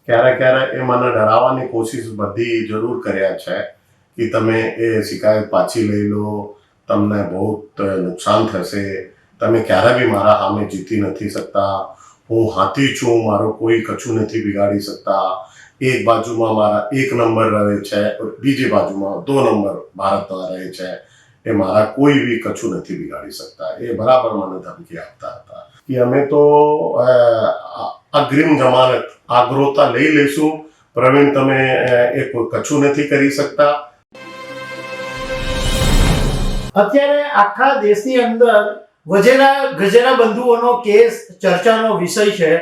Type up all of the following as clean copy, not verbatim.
ક્યારેક ક્યારેક એ મને ડરાવવાની કોશિશ બધી જરૂર કર્યા છે કે તમે એ શિકાયત પાછી લઈ લો, તમને બહુ નુકસાન થશે, તમે ક્યારે બી મારા સામે જીતી નથી શકતા, હું હાથી છું, મારો કોઈ કશું નથી બિગાડી શકતા, એક બાજુમાં મારા 1 નંબર રહે છે, બીજી બાજુમાં 2 નંબર ભારતમાં રહે છે, એ મારા કોઈ બી કશું નથી બિગાડી શકતા. એ બરાબર મને ધમકી આપતા હતા કે અમે તો અગ્રિમ જમાનત આગ્રોતા લઈ લઈશું, પ્રવીણ તમે એ કશું નથી કરી શકતા. અત્યારે આખા દેશની અંદર ગજેરા બંધુઓનો કેસ ચર્ચાનો વિષય છે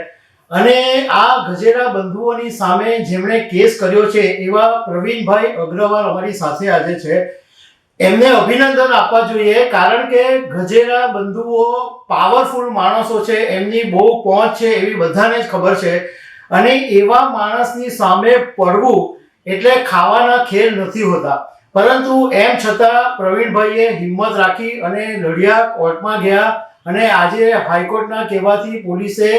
અને આ ગજેરા બંધુઓની સામે જેમણે કેસ કર્યો છે એવા પ્રવીણભાઈ અગ્રવાલ અમારી સાથે આજે છે. એમને અભિનંદન આપવા જોઈએ, કારણ કે ગજેરા બંધુઓ પાવરફુલ માણસો છે, એમની બહુ પહોંચ છે એવી બધાને જ ખબર છે અને એવા માણસની સામે પડવું એટલે ખાવાના ખેલ નથી હોતા. પરંતુ એમ છતાં પ્રવીણભાઈએ હિંમત રાખી અને લડ્યા, કોર્ટમાં ગયા અને આજે હાઈકોર્ટના કહેવાથી પોલીસે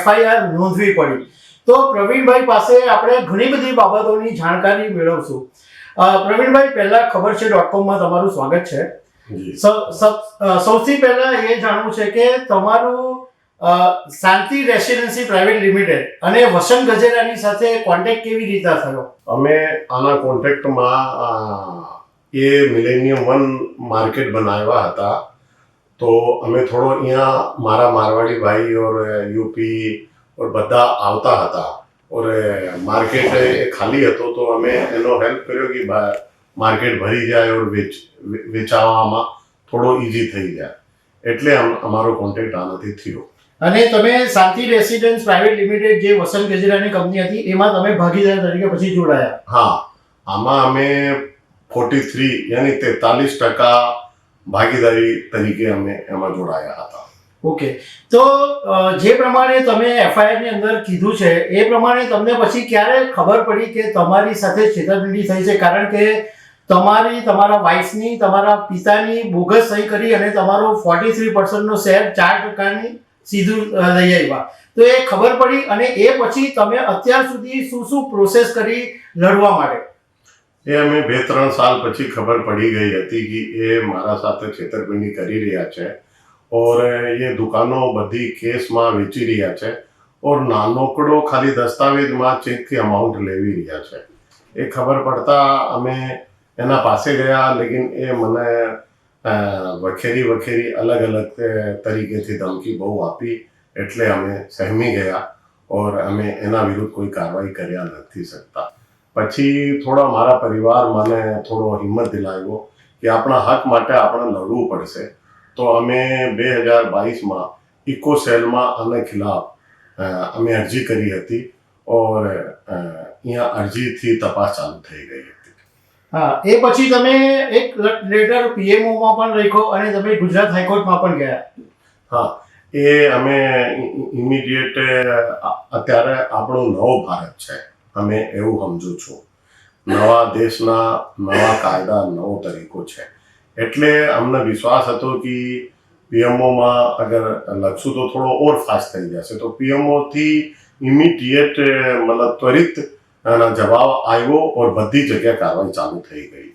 FIR નોંધવી પડી. તો પ્રવીણભાઈ પાસે આપણે ઘણી બધી બાબતોની જાણકારી મેળવશું. પ્રવીણભાઈ, પહેલા ખબરછે.com તમારું સ્વાગત છે. સૌથી પહેલા એ જાણવું છે કે તમારું શાંતિ રેસિડેન્સી પ્રાઇવેટ લિમિટેડ અને વસંત ગજેરાની સાથે કોન્ટેક્ટ કેવી રીતે થયો? અમે આના કોન્ટેક્ટમાં એ મિલેનિયમ 1 માર્કેટ બનાવ્યા હતા, તો અમે થોડો અહીંયા મારા મારવાડી ભાઈ ઓર યુપી ઓર બધા આવતા હતા ઓર માર્કેટ એ ખાલી હતો, તો અમે એનો હેલ્પ કર્યો કે માર્કેટ ભરી જાય ઓર વેચાવામાં થોડો ઇઝી થઈ જાય, એટલે અમારો કોન્ટેક્ટ આનાથી થયો. અને તમે શાંતિ રેસિડેન્સ પ્રાઇવેટ લિમિટેડ જે વસંત ગજેરાની કંપની હતી એમાં તમે ભાગીદાર તરીકે પછી જોડાયા? હા, આમાં અમે 43 યાની 43% ભાગીદારી તરીકે અમે એમાં જોડાયા હતા. ઓકે, તો જે પ્રમાણે તમે FIR ની અંદર કીધું છે એ પ્રમાણે તમને પછી ક્યારે ખબર પડી કે તમારી સાથે છેતરપિંડી થઈ છે? કારણ કે તમારા વાઇફની, તમારા પિતાની બોગસ સહી કરી અને તમારો 43% શેર 4%ની સીધું લઈ આવ્યા, તો એ ખબર પડી અને એ પછી તમે અત્યાર સુધી શું પ્રોસેસ કરી લડવા માટે? એ અમે 2-3 સાલ પછી ખબર પડી ગઈ હતી કે એ મારા સાથે છેતરપિંડી કરી રહ્યા છે ઓર એ દુકાનો બધી કેસમાં વેચી રહ્યા છે ઓર નાનોકડો ખાલી દસ્તાવેજમાં ચેકથી અમાઉન્ટ લેવી રહ્યા છે. એ ખબર પડતા અમે એના પાસે ગયા, લેકિન એ મને વખેરી અલગ અલગ તરીકેથી ધમકી બહુ આપી, એટલે અમે સહેમી ગયા ઓર અમે એના વિરુદ્ધ કોઈ કાર્યવાહી કર્યા નથી શકતા. પછી થોડા મારા પરિવાર મને થોડો હિંમત દિલાવ્યો કે આપણા હક માટે આપણે લડવું પડશે, તો અમે 2022માં ઇકોસેલમાં આના ખિલાફ અમે અરજી કરી હતી ઓર અહીંયા અરજીથી તપાસ ચાલુ થઈ ગઈ હતી. હા, એ પછી તમે એક લેટર PMOમાં પણ લખ્યો અને તમે ગુજરાત હાઈકોર્ટમાં પણ ગયા? હા, એ અમે ઇમિડિયેટ અત્યારે આપણો નવો ભારત છે, અમે એવું સમજુ છું. નવા દેશના નવા કાયદા, નવો તરીકો છે, એટલે અમને વિશ્વાસ હતો કે PMOમાં અગર લખશું તો થોડો ઓર ફાસ્ટ થઈ જશે, તો PMOથી ઇમિડિયેટ મતલબ ત્વરિત જવાબ આવ્યો ઓર બધી જગ્યાએ કાર્યવાહી ચાલુ થઈ ગઈ.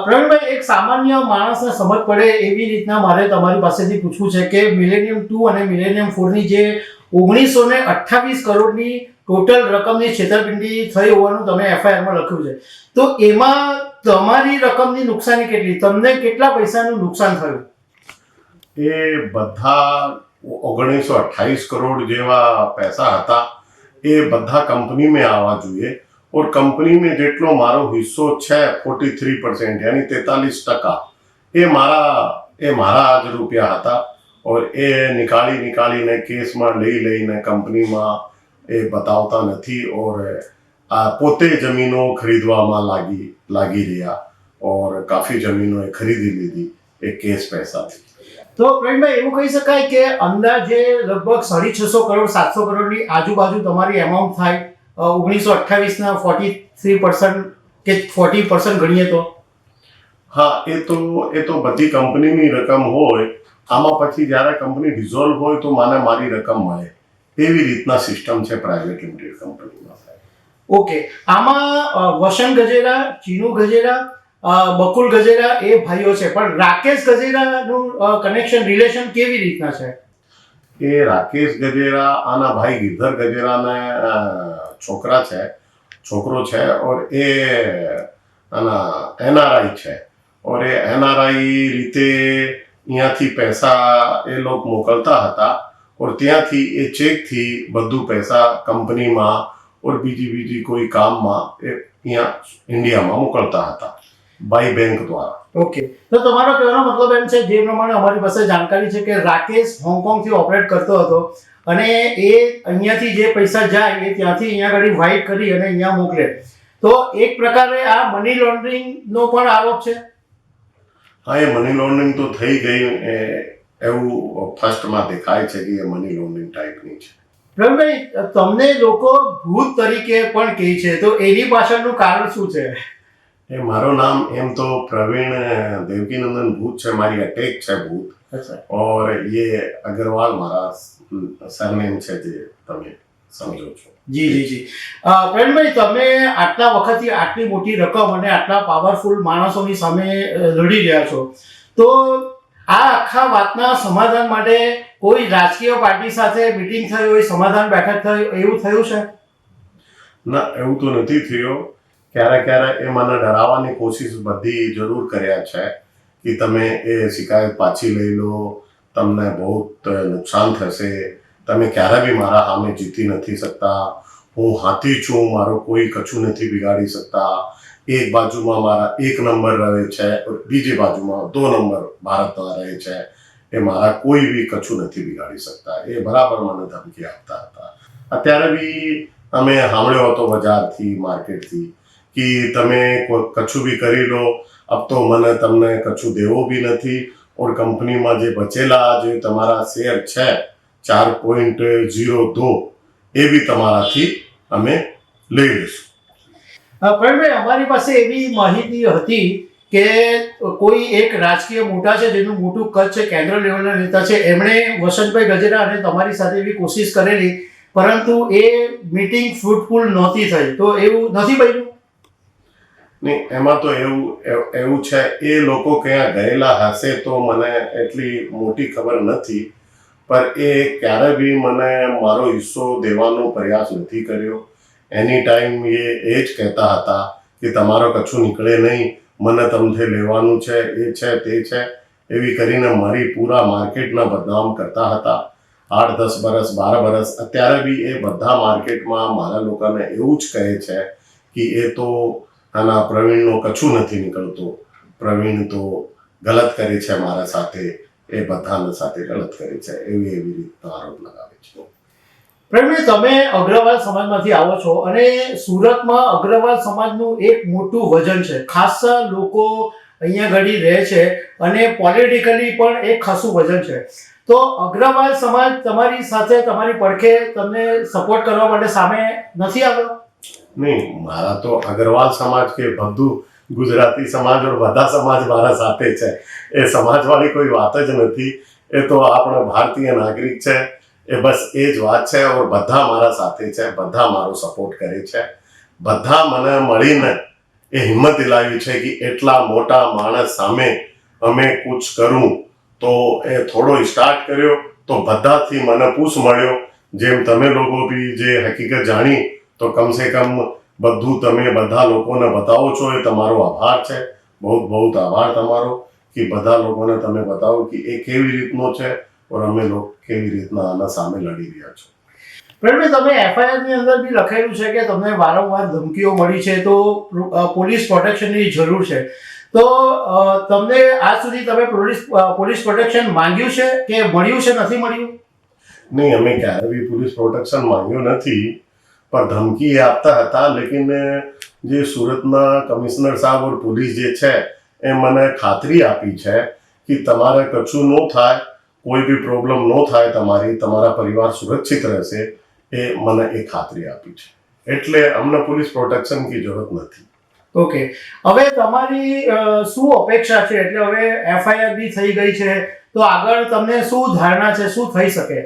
પ્રવીણભાઈ, એક સામાન્ય માણસને સમજ પડે એવી રીતના મારે તમારી પાસેથી પૂછવું છે કે મિલેનિયમ 2 અને મિલેનિયમ 4ની જે 1928 કરોડની ટોટલ રકમની છેતરપિંડી થઈ હોવાનું તમે FIRમાં લખ્યું છે, તો એમાં તમારી રકમની નુકસાની કેટલી? તમને કેટલા પૈસાનું નુકસાન થયું? એ બધા 1928 કરોડ જેવા પૈસા હતા, એ બધા કંપનીમાં આવવા જોઈએ ઓર કંપનીમાં જેટલો મારો હિસ્સો છે 43% યાની 43%, એ મારા જ રૂપિયા હતા ઓર એ નીકાળીને કેસમાં લઈને કંપનીમાં એ બતાવતા નથી ઓર પોતે જમીનો ખરીદવામાં લાગી રહ્યા ઓર કાફી જમીનો એ ખરીદી લીધી એ કેસ પૈસાથી. તો પ્રવીણભાઈ, એવું કહી શકાય કે અંદાજે લગભગ 650 કરોડ 700 કરોડની આજુબાજુ તમારી અમાઉન્ટ થાય 1928ના 43% કે 40% ગણીએ તો? હા, એ તો બધી કંપનીની રકમ હોય. આમાં પછી જ્યારે કંપની ડિઝોલ્વ હોય તો મને મારી રકમ મળે, એવી રીતના સિસ્ટમ છે પ્રાઇવેટ લિમિટેડ કંપનીમાં. ઓકે, આમાં વસંત ગજેરા, ચીનુ ગજેરા, બકુલ ગજેરા એ ભાઈઓ છે, પણ રાકેશ ગજેરાનું કનેક્શન રિલેશન કેવી રીતના છે? એ રાકેશ ગજેરા આના ભાઈ ગિરધર ગજેરાના છોકરો છે ઓર એ આના NRI છે ઓર એ NRI રીતે અહીંયાથી પૈસા એ લોકો મોકલતા હતા ઓર ત્યાંથી એ ચેકથી બધું પૈસા કંપનીમાં ઓર બીજી કોઈ કામમાં એ અહીંયા ઇન્ડિયામાં મોકલતા હતા બાય બેંક દ્વારા. ઓકે, તો તમારો કહેવાનો મતલબ એમ છે, જે પ્રમાણે અમારી પાસે જાણકારી છે કે રાકેશ હોંગકોંગથી ઓપરેટ કરતો હતો અને એ અહીંયાથી જે પૈસા જાય એ ત્યાંથી અહીંયા આગળ વાઇટ કરી અને અહીંયા મોકલે, તો એક પ્રકારે આ મની લોન્ડરિંગનો પણ આરોપ છે. હા, એ મની લોન્ડરિંગ તો થઈ ગઈ એવું ફર્સ્ટમાં દેખાય છે કે એ મની લોન્ડરિંગ ટાઈપની છે. પ્રવીણભાઈ, તમને લોકો ભૂત તરીકે પણ કહે છે, તો એની પાછળનું કારણ શું છે? એ મારું નામ એમ તો પ્રવીણ દેવકીનંદન ભૂત છે, મારી અટેક છે ભૂત. और ये अग्रवाल मारा सरनेम છે જે તમે સમજો છો. જી. પ્રવીણભાઈ, તમે આટલા વખતથી આટલી મોટી રકમ અને આટલા પાવરફુલ માણસોની સામે લડી રહ્યા છો, તો આ આખા વાતના સમાધાન માટે કોઈ રાજકીય પાર્ટી સાથે મીટિંગ થઈ હોય, સમાધાન બેઠક થઈ, એવું થયું છે? ના, એવું તો નથી થયું. ક્યારેક એ મને ડરાવવાની કોશિશ બધી જરૂર કર્યા છે કે તમે એ શિકાયત પાછી લઈ લો, તમને બહુ નુકસાન થશે, તમે ક્યારે બી મારા સામે જીતી નથી શકતા, હું હાથી છું, મારો કોઈ કશું નથી બિગાડી શકતા. એક બાજુમાં મારા 1 નંબર રહે છે, બીજી બાજુમાં 2 નંબર ભારતમાં રહે છે, એ મારા કોઈ બી કશું નથી બિગાડી શકતા. એ બરાબર મને ધમકી આપતા હતા. અત્યારે બી અમે સાંભળ્યો હતો બજારથી, માર્કેટથી કે તમે કશું બી કરી લો, અબ તો મને તમને કશું દેવો બી નથી ઓર કંપનીમાં જે બચેલા જે તમારા શેર છે 4.02 એ બી તમારાથી અમે લઈ લઈશું. પ્રવીણભાઈ, અમારી પાસે એવી માહિતી હતી કે કોઈ એક રાજકીય મોટા છે, જેનું મોટું કદ છે, કેન્દ્ર લેવલના નેતા છે, એમણે વસંતભાઈ ગજેરા અને તમારી સાથે એવી કોશિશ કરેલી, પરંતુ એ મીટિંગ ફ્રૂટફુલ નહોતી થઈ, તો એવું નથી બન્યું? નહીં, એમાં તો એવું છે, એ લોકો ક્યાં ગયેલા હશે તો મને એટલી મોટી ખબર નથી, પણ એ ક્યારે બી મને મારો હિસ્સો દેવાનો પ્રયાસ નથી કર્યો. એની ટાઈમ એ જ કહેતા હતા કે તમારો કશું નીકળે નહીં, મને તમને લેવાનું છે, એ છે તે છે, એવી કરીને મારી પૂરા માર્કેટના બદનામ કરતા હતા. 8, 10 વર્ષ, 12 વર્ષ અત્યારે બી એ બધા માર્કેટમાં મારા લોકોને એવું જ કહે છે કે એ તો આના પ્રવીણનો કશું નથી નીકળતો, પ્રવીણ તો ગલત કરે છે મારા સાથે, એ બધાના સાથે ગલત કરે છે, એવી રીતના આરોપ લગાવે છે. પ્રવીણભાઈ, તમે અગ્રવાલ સમાજમાંથી આવો છો અને સુરતમાં અગ્રવાલ સમાજનું એક મોટું વજન છે, ખાસા લોકો અહીંયા ઘડી રહે છે અને પોલિટિકલી પણ એક ખાસું વજન છે, તો અગ્રવાલ સમાજ તમારી સાથે, તમારી પડખે તમને સપોર્ટ કરવા માટે સામે નથી આવ્યો? નહીં, મારા તો અગ્રવાલ સમાજ કે બધું ગુજરાતી સમાજ ઓર બધા સમાજ મારા સાથે છે, એ સમાજવાળી કોઈ વાત જ નથી. એ તો આપણો ભારતીય નાગરિક છે, એ બસ એ જ વાત છે. ઓર બધા મારા સાથે છે, બધા મારો સપોર્ટ કરે છે, બધા મને મળીને એ હિંમત દિલાવી છે કે એટલા મોટા માણસ સામે અમે કુછ કરું. તો એ થોડો સ્ટાર્ટ કર્યો તો બધાથી મને પુશ મળ્યો. જેમ તમે લોકો બી જે હકીકત જાણી તો કમસે કમ બધું તમે બધા લોકોને બતાવો છો, એ તમારો આભાર છે. બહુ આભાર તમારો કે બધા લોકોને તમે બતાવો કે એ કેવી રીતનો છે ઓર અમે લોકો કેવી રીતના આના સામે લડી રહ્યા છો. પ્રવીણભાઈ, તમે FIR ની અંદર બી લખેલું છે કે તમને વારંવાર ધમકીઓ મળી છે, તો પોલીસ પ્રોટેક્શનની જરૂર છે, તો તમને આજ સુધી તમે પોલીસ પ્રોટેક્શન માંગ્યું છે કે મળ્યું છે, નથી મળ્યું? નહીં, અમે ક્યારે બી પોલીસ પ્રોટેક્શન માંગ્યું નથી, પણ ધમકી આપતા હતા. લેકિન જે સુરતના કમિશનર સાહેબ ઓર પોલીસ જે છે એ મને ખાતરી આપી છે કે તમારે કશું ન થાય, કોઈ બી પ્રોબ્લેમ ન થાય, તમારા પરિવાર સુરક્ષિત રહેશે, એ મને એ ખાતરી આપી છે. એટલે અમને પોલીસ પ્રોટેક્શનની જરૂરત નથી. ઓકે, હવે તમારી શું અપેક્ષા છે? એટલે હવે FIR બી થઈ ગઈ છે, તો આગળ તમને શું ધારણા છે, શું થઈ શકે?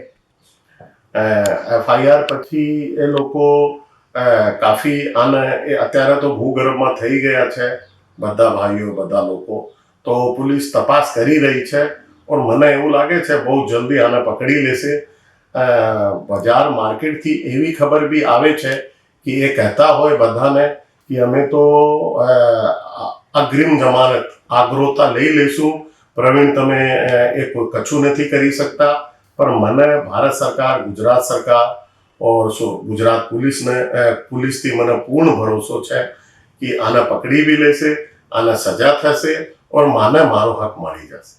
એફઆઈઆર પછી એ લોકો કાફી આને એ અત્યારે તો ભૂગર્ભમાં થઈ ગયા છે બધા ભાઈઓ બધા લોકો, તો પોલીસ તપાસ કરી રહી છે. और મને એવું લાગે છે બહુ જલ્દી આને પકડી લેશે. બજાર માર્કેટથી એવી ખબર બી આવે છે કે એ કહેતા હોય બધાને કે અમે તો અગ્રિમ જમાનત આગ્રોતા લઈ લઈશું, પ્રવીણ તમે એ કશું નથી કરી શકતા. પણ મને ભારત સરકાર, ગુજરાત સરકાર और ગુજરાત પોલીસથી મને પૂર્ણ ભરોસો છે કે આને પકડી બી લેશે, આને સજા થશે और માને મારો હક મળી જશે.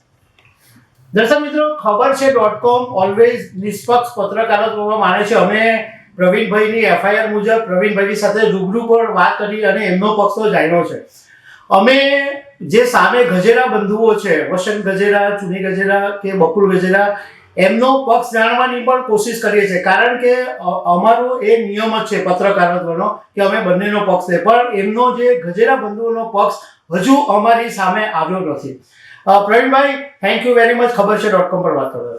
દર્શક મિત્રો, ખબર છે .com ઓલવેઝ નિષ્પક્ષ પત્રકારત્વમાં માને છે. અમે પ્રવીણભાઈની એફઆઈઆર મુજબ પ્રવીણભાઈની સાથે રૂબરૂ પર વાત કરી અને એમનો પક્ષ તો જાણ્યો છે. અમે જે સામે ગજેરા બંધુઓ છે, વસંત ગજેરા, ચુની ગજેરા કે બકુલ ગજેરા, એમનો પક્ષ જાણવાની પણ કોશિશ કરીએ છીએ, કારણ કે અમારો એ નિયમ જ છે પત્રકારત્વનો કે અમે બંનેનો પક્ષ છે. પણ એમનો જે ગજેરા બંધુઓનો પક્ષ હજુ અમારી સામે આવ્યો નથી. Pravinbhai, thank you very much ખબર છે .com પર વાત કરવા.